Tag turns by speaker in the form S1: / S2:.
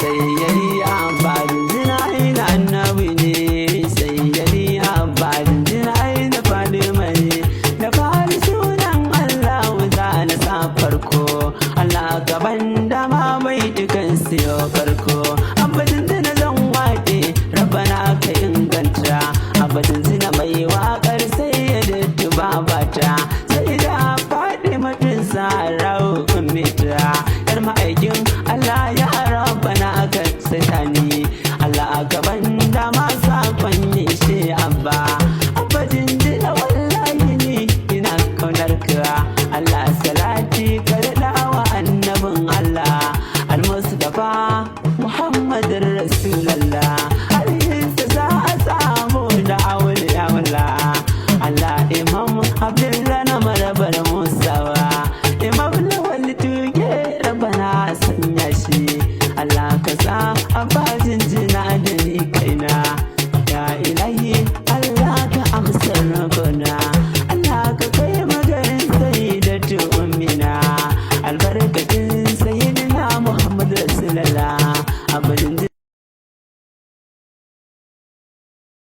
S1: sayyadi Abba jinjina ina annabi ne, sayyadi Abba jinjina ina Fatima ne. Da fari sunan Allah za na sa farko, Allah gaban dama bai dukan siyo farko. Abba jinjina zan waƙe Rabbana ka inganta, Abba jinjina mai waƙar sayyadi babata, sai da faɗi mutum sa rawu ummita, yar ma'aikin Allah ya Rabbana ka satani, Allah a gaban dama sakon yi shi Abba. Abba jinjina wallahi ni ina kaunar ka, Allah salati ka daɗa wa annabin Allah al-Mustafa Muhammadin Rasulallah, alhinsa za a samu da auliya Allah. Allah Imam Abdullah na marabar Musawa, Imam Lawal tuge Rabbana sanya shi, Allah ka sa Abba jinjina da ni kaina, ya ilahi